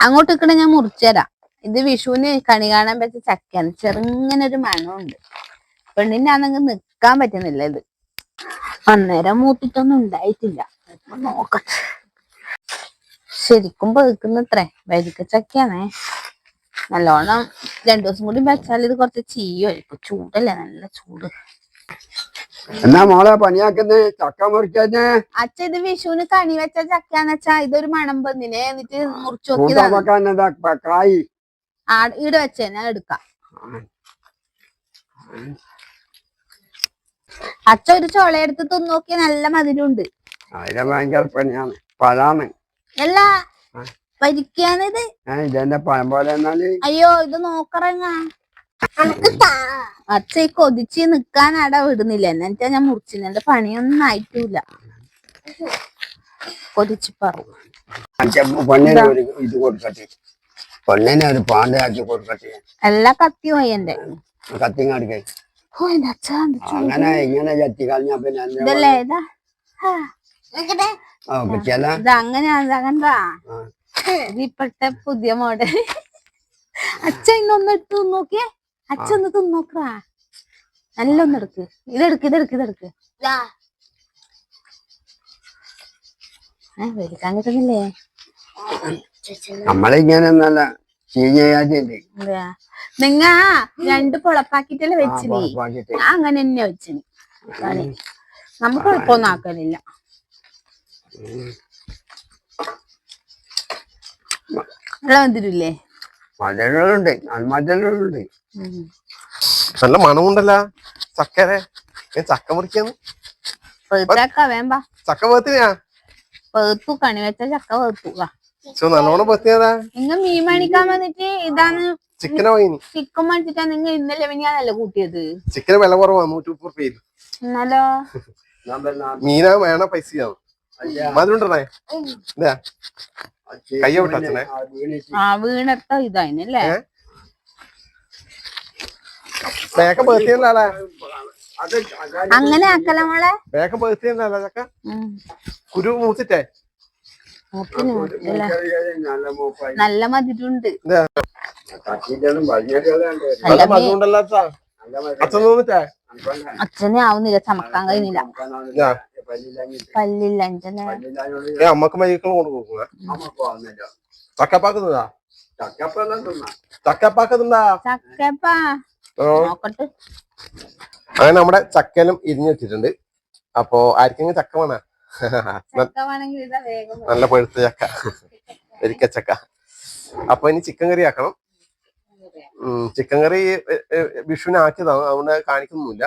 അങ്ങോട്ട് നിക്കണ ഞാൻ മുറിച്ചുതരാം. ഇത് വിഷുവിന് കണി കാണാൻ പറ്റിയ ചക്കയാണ്. ചെറുങ്ങനെ ഒരു മണമുണ്ട്. പെണ്ണിന്റെ ആണെങ്കിൽ നിക്കാൻ പറ്റുന്നില്ല. ഇത് അന്നേരം മൂത്തിട്ടൊന്നും ഉണ്ടായിട്ടില്ല. നോക്കട്ടെ. ശരിക്കും പഴുക്കുന്നത്രേ. വരിക്ക ചക്കയാണേ. നല്ലോണം 2 ദിവസം കൂടി വെച്ചാൽ ഇത് കുറച്ച് ചീയുമായിരിക്കും. ചൂടല്ലേ, നല്ല ചൂട്. എന്നാ മോളെ പണിയാക്കുന്നേ? ചക്ക മുറിക്കാഞ്ഞേ? അച്ഛ ഇത് വിഷുവിന് കണി വെച്ച ചക്കാന്ന് വെച്ചാ ഇതൊരു മണം വന്നിനെ. എന്നിട്ട് മുറിച്ചു നോക്കിയതാണ്. ഈട് വെച്ചേ ഞാൻ എടുക്കാം. അച്ഛ ഒരു ചൊളയെടുത്ത് തിന്നോക്കിയ നല്ല മധുരമുണ്ട്. അതിന് ഭയങ്കര പണിയാണ്. പഴാണ്. എല്ലാ വരിക്കാണിത്. ഇതെന്നെ പഴം പോലെ. അയ്യോ ഇത് നോക്കറങ്ങ. അച്ഛ ഈ കൊതിച്ച് നിക്കാൻ അട വിടുന്നില്ല. എന്നിട്ടാ ഞാൻ മുറിച്ചില്ല. എന്റെ പണിയൊന്നും ആയിട്ടില്ല. കൊതിച്ച് പറഞ്ഞു. ഇത് കൊടുക്കട്ടെ. പെണ്ണിനെ ഒരു പാണ്ടാക്കി കൊടുക്കട്ടെ. എല്ലാ കത്തി പോയി എന്റെ കത്തിങ്ങാടിക്കേ. അങ്ങനെ ഇങ്ങനെ ചത്തി കളഞ്ഞ പിന്നെ ഇതല്ലേ ഇതാ കിട്ടിയല്ല. ഇത് അങ്ങനെയാ. ഇത് ഇപ്പോഴത്തെ പുതിയ മോഡൽ. അച്ഛ ഇന്നൊന്ന് എടുത്ത് തിന്നോക്കിയേ. അച്ഛ ഒന്ന് തിന്നോക്കാ. നല്ല ഒന്ന് എടുക്ക്. ഇതെടുക്ക്. വലിക്കാൻ കിട്ടുന്നില്ലേ? നമ്മളിങ്ങനൊന്നല്ല നിങ്ങ 2 പൊളപ്പാക്കിട്ടല്ലേ വെച്ചിനി. ഞാൻ അങ്ങനെ തന്നെ വെച്ചിനി. നമുക്ക് കുഴപ്പമൊന്നും ആക്കലില്ല. നല്ല മധുരല്ലേ? മധുരങ്ങളുണ്ട്. നല്ല മണമുണ്ടല്ലോ ചക്കരെ. ചക്ക മുറിക്കാന്ന്. ചക്ക വേമ്പ. ചക്ക പേത്തിനാ പേത്തു. കണി വെച്ച ചക്ക പേത്തു. നല്ലോണം പേത്തിയതാ. നിങ്ങ മീൻ മേടിക്കാൻ വന്നിട്ട് ഇതാണ് ചിക്കനെ വാങ്ങി. ചിക്കൻ മേടിച്ചിട്ടാ നിങ്ങ ഇന്നലെ മിനിയാന്നല്ലേ കൂട്ടിയത്. ചിക്കന് വില കുറവാ. 130 രൂപ. എന്നാലോ മീനാ വേണ പൈസയാണ്. മധുരണ്ടേ കയ്യ വിട്ടച്ഛനെ. വീണത്ത ഇതായിനല്ലേ. വേഗം പേത്തിയല്ലേ? അങ്ങനെ ആക്കല മോളെ. വേഗം പേത്തിയല്ല ചക്ക. കുരു മൂത്തിട്ടേ നല്ല മധുരമുണ്ട്. നല്ല മധുരമുണ്ടല്ലോ. അച്ഛൻ തോന്നിട്ടേ അച്ഛനെ ആവുന്നില്ല. ചമക്കാൻ കഴിയുന്നില്ല. പല്ലില്ല. അമ്മക്ക് മരിക്കളും കൊണ്ട് കൊടുക്കുക. ചക്കപ്പാക്കുന്നതാ. ചക്കപ്പാക്കുന്നുണ്ടാ. ചക്കപ്പാ നോക്കട്ടെ. അങ്ങനെ നമ്മുടെ ചക്കലും ഇരിഞ്ഞു വെച്ചിട്ടുണ്ട്. അപ്പൊ ആർക്കെങ്കിലും ചക്ക വേണ? നല്ല പഴുത്ത ചക്ക, വരിക്കച്ചക്ക. അപ്പൊ ഇനി ചിക്കൻ കറി ആക്കണം. ചിക്കൻ കറി വിഷുവിന് ആക്കിയതാണ്, അതുകൊണ്ട് കാണിക്കുന്നില്ല.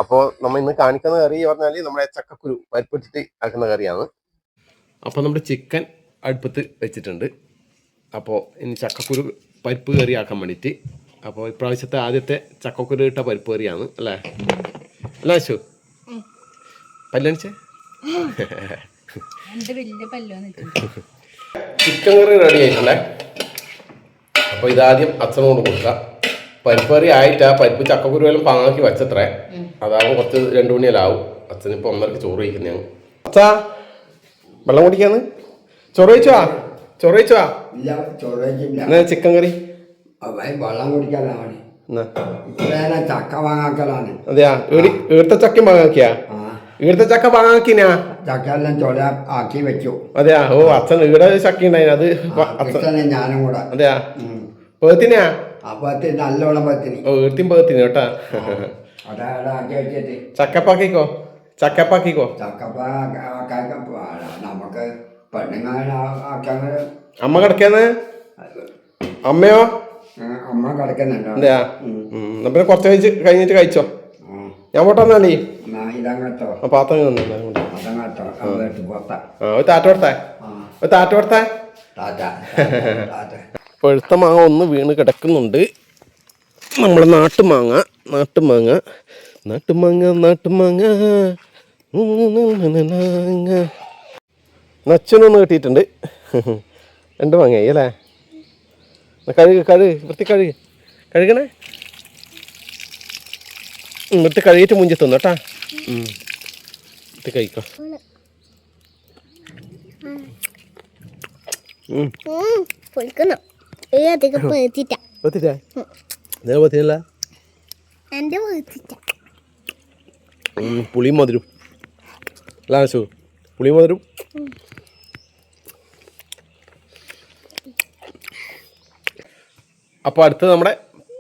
അപ്പോ നമ്മ ഇന്ന് കാണിക്കുന്ന കറി പറഞ്ഞാല് നമ്മുടെ ചക്കക്കുരു പരിപ്പിട്ടിട്ട് ആക്കുന്ന കറിയാണ്. അപ്പൊ നമ്മുടെ ചിക്കൻ അടുപ്പത്ത് വെച്ചിട്ടുണ്ട്. അപ്പോൾ ഇനി ചക്കക്കുരു പരിപ്പ് കറി ആക്കാൻ വേണ്ടിയിട്ട്. അപ്പോൾ ഇപ്രാവശ്യത്തെ ആദ്യത്തെ ചക്കക്കുരു ഇട്ട പരിപ്പ് കറിയാണ് അല്ലേ? അല്ല അശു പല്ലണിച്ചേ. ചിക്കൻ കറി റെഡി ആയിട്ടുണ്ടേ. അപ്പോൾ ഇതാദ്യം അച്ഛനോട് കൊടുക്കാം. പരിപ്പ് കറി ആയിട്ട് ആ പരിപ്പ് ചക്കക്കുരു എല്ലാം പാങ്ങാക്കി വെച്ചത്രേ. അതാകുമ്പോൾ കുറച്ച് 2 മണിയെല്ലാം ആവും. അച്ഛനിപ്പോൾ 1:30 ചോറ് കഴിക്കുന്നതാണ്. അച്ഛാ വെള്ളം കുടിക്കാന്ന്. ചോറ് കഴിച്ചോ? എന്നാ ചിക്കൻ കറി വെള്ളം കുടിക്കാനാണ്. ചക്ക വാങ്ങാക്കലാണ്. അതെയാ? ഈർത്ത ചക്ക വാങ്ങാക്കിയാ? ഈർത്ത ചക്ക വാങ്ങാക്കിനാ? ചക്ക എല്ലാം ചൊല ആക്കി വെച്ചു. അതെയാ? ഓ അച്ഛൻ ഈടെ ചക്ക ഉണ്ടായി. അത് ഞാനും കൂടെ. അതെയാ? പേത്തിനാ? നല്ലോണം പത്തിന്. ഓ ഈർത്തിയും പേത്തിന് കേട്ടാ. ചക്കപ്പാക്കിക്കോ. നമുക്ക് പെണ്ണുങ്ങളെ അമ്മ കിടക്കാന്ന്? അമ്മയോ? അമ്മ കിടക്കുന്നുണ്ടോ? അതെയാ? പിന്നെ കുറച്ച് കഴിഞ്ഞിട്ട് കഴിച്ചോ. ഞാൻ പോട്ടെന്നാലേ. പാത്രം താറ്റ കൊടുത്തേ. പഴുത്ത മാങ്ങ ഒന്ന് വീണ് കിടക്കുന്നുണ്ട്. നമ്മുടെ നാട്ടുമാങ്ങ. നച്ചനൊന്ന് കിട്ടിയിട്ടുണ്ട്. 2 മാങ്ങയായി അല്ലേ? കഴുകണേ. എന്നിട്ട് കഴുകിയിട്ട് മുഞ്ചി തിന്നു കേട്ടാ. കഴിക്കോ. പൊളിക്കണം അധികം പേത്തിട്ട പത്തിട്ടാ നേരെ പത്തിനല്ല എൻ്റെ പേത്തിട്ട പുളിയും മധുരം അല്ല ആശു പുളിയും മധുരം അപ്പോൾ അടുത്തത് നമ്മുടെ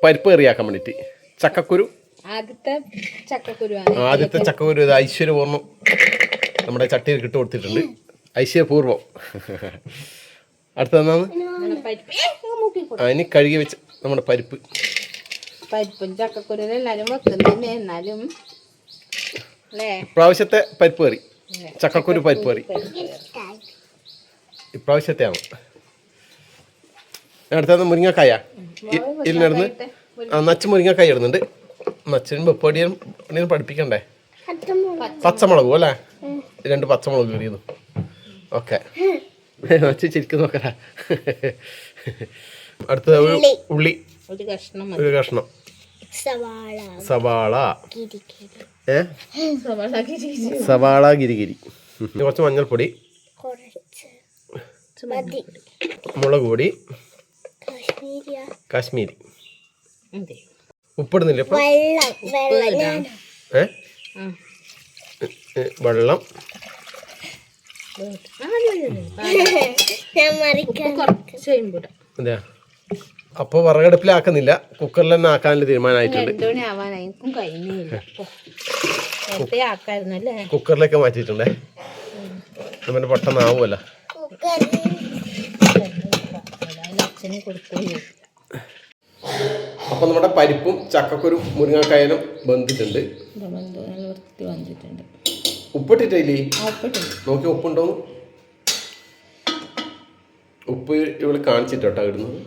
പരിപ്പ് കറിയാക്കാൻ വേണ്ടിയിട്ട് ചക്കക്കുരു ആദ്യത്തെ ചക്കക്കുരു ആദ്യത്തെ ചക്കക്കുരു ഇത് ഐശ്വര്യപൂർണ്ണം നമ്മുടെ ചട്ടിയിൽ ഇട്ട് കൊടുത്തിട്ടുണ്ട് ഐശ്വര്യപൂർവ്വം അടുത്തതെന്നാണ് അതിന് കഴുകി വെച്ച് നമ്മുടെ പരിപ്പും ചക്കക്കുരു എല്ലാരും വെക്കുന്നതന്നെ എന്നാലും ഇപ്രാവശ്യത്തെ പരിപ്പ് കറി ചക്കക്കുരു പരിപ്പ് കറി ഇപ്രാവശ്യത്തെ ആണ് അടുത്തത് മുരിങ്ങക്കായ ഇതിനടുന്ന് നച്ച് മുരിങ്ങക്കായ ഇടുന്നുണ്ട് നച്ചിനും വെപ്പടിയും പഠിപ്പിക്കണ്ടേ പച്ചമുളകും അല്ലേ 2 പച്ചമുളക് കയറിയതും ഓക്കെ നച്ച് ചിരിക്കും നോക്കല അടുത്തത് ഉള്ളി ഒരു കഷ്ണം സവാള സവാള ഗിരിഗിരി കുറച്ച് മഞ്ഞൾപ്പൊടി മുളക് പൊടി കാശ്മീരി ഉപ്പിടുന്നില്ല ഇപ്പൊ വെള്ളം അതെയാ അപ്പോൾ വിറകടുപ്പിലാക്കുന്നില്ല കുക്കറിൽ തന്നെ ആക്കാനുള്ള തീരുമാനമായിട്ടുണ്ട് കുക്കറിലേക്ക് മാറ്റിയിട്ടുണ്ടേ നമ്മുടെ പെട്ടെന്ന് ആവുമല്ലോ അപ്പൊ നമ്മുടെ പരിപ്പും ചക്കക്കുരും മുരിങ്ങക്കായനും ബന്ധിട്ടുണ്ട് ഉപ്പിട്ടിട്ടില്ലേ നോക്കി ഉപ്പുണ്ടോ ഉപ്പ് ഇവിടെ കാണിച്ചിട്ടോട്ടാ ഇടുന്നത്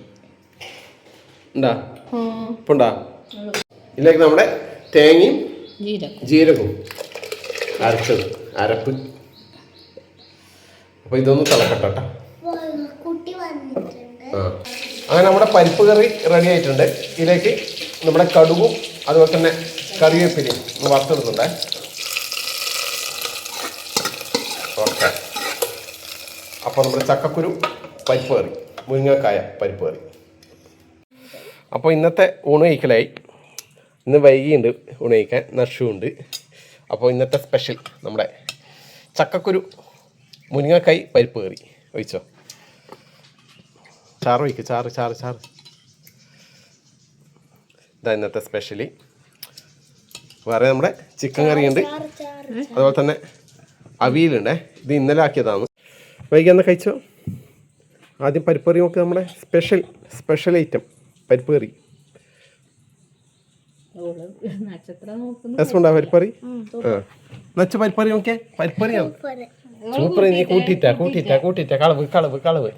ഉണ്ടാ ഉപ്പുണ്ടാ ഇതിലേക്ക് നമ്മുടെ തേങ്ങയും ജീരകവും അരച്ചത് അരപ്പ് അപ്പൊ ഇതൊന്ന് തിളക്കട്ടെ അങ്ങനെ നമ്മുടെ പരിപ്പ് കറി റെഡി ആയിട്ടുണ്ട് ഇതിലേക്ക് നമ്മുടെ കടുകും അതുപോലെ തന്നെ കറിവേപ്പിലയും വറുത്തിടുന്നുണ്ട് ഓക്കെ അപ്പോൾ നമ്മുടെ ചക്കക്കുരു പരിപ്പ് കറി മുരിങ്ങക്കായ പരിപ്പ് കറി അപ്പോൾ ഇന്നത്തെ ഊണ് കഴിക്കലായി ഇന്ന് വൈകിയുണ്ട് ഊണ് കഴിക്കാൻ നഷുണ്ട് അപ്പോൾ ഇന്നത്തെ സ്പെഷ്യൽ നമ്മുടെ ചക്കക്കുരു മുരിങ്ങക്കായ് പരിപ്പ് കറി ഒഴിച്ചോ ചാറ് വയ്ക്കുക ചാറ് ഇതാ ഇന്നത്തെ സ്പെഷ്യലി വേറെ നമ്മുടെ ചിക്കൻ കറിയുണ്ട് അതുപോലെ തന്നെ അവിയലുണ്ടേ ഇത് ഇന്നലെ ആക്കിയതാണ് വൈകി എന്നാ കഴിച്ചോ ആദ്യം പരിപ്പ് കറി നോക്കുക നമ്മുടെ സ്പെഷ്യൽ ഐറ്റം പരിപ്പ് കറി രസമുണ്ടാ പരിപ്പ് കറി നച്ച പരിപ്പ് കറി നോക്കിയേ പരിപ്പ് കറിയാണ് സൂപ്പർ നീ കൂട്ടിട്ടാ കളവ്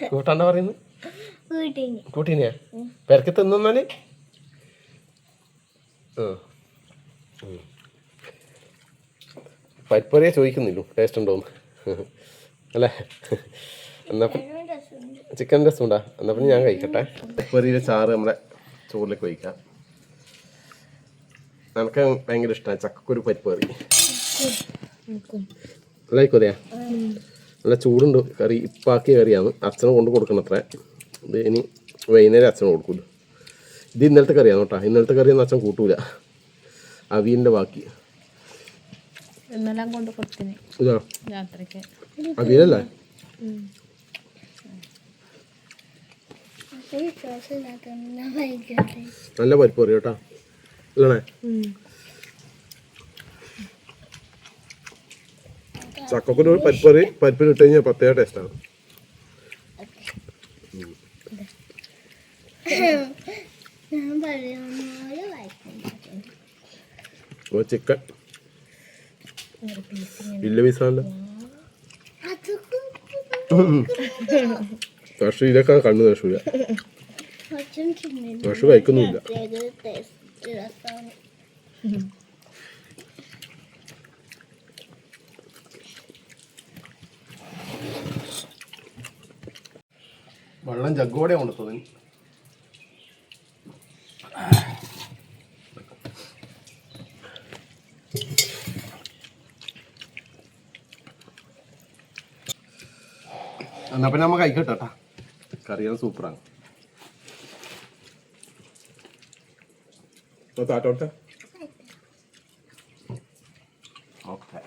കൂട്ടാണ്ട പറയുന്നു കൂട്ടീനെയാ പെരക്ക് തിന്നാല് പരിപ്പറിയെ ചോദിക്കുന്നില്ലോ ടേസ്റ്റ് ഉണ്ടോന്ന് അല്ലേ എന്നപ്പം ചിക്കൻ രസമുണ്ടാ എന്നപ്പം ഞാൻ കഴിക്കട്ടെ പരിപ്പറിയിലെ ചാറ് നമ്മുടെ ചോറിലേക്ക് വയ്ക്കാം നമുക്ക് ഭയങ്കര ഇഷ്ടമാണ് ചക്കക്കുരു പരിപ്പ് കറി നല്ലായിക്കോതെയാ നല്ല ചൂടുണ്ട് കറി ഇപ്പാക്കിയ കറിയാണ് അച്ഛനെ കൊണ്ട് കൊടുക്കണം അത്ര ഇത് ഇനി വൈകുന്നേരം അച്ഛന് കൊടുക്കും ഇത് ഇന്നലത്തെ കറിയാണ് കേട്ടോ ഇന്നലത്തെ കറിയൊന്നും അച്ഛൻ കൂട്ടൂല അവിയലിൻ്റെ ബാക്കി ഇതാ അവിയലല്ലേ നല്ല പരിപ്പ് കറി കേട്ടോ ഇല്ലേ ചക്കക്കുരു പരിപ്പിൽ ഇട്ട് കഴിഞ്ഞാൽ പ്രത്യേക ടേസ്റ്റാണ് ചിക്കൻ വലിയ പീസാണല്ലോ കഷു ഇതൊക്കെ കണ്ണു കഷൂല കഷു കഴിക്കുന്നില്ല വെള്ളം ജഗ്ഗോടെ കൊണ്ട് തോന്നി എന്നാ പിന്നെ നമ്മ കഴിക്കട്ടെ. കറിയാണ് സൂപ്പറാണ്. താറ്റോട്ടെ. ഓക്കെ.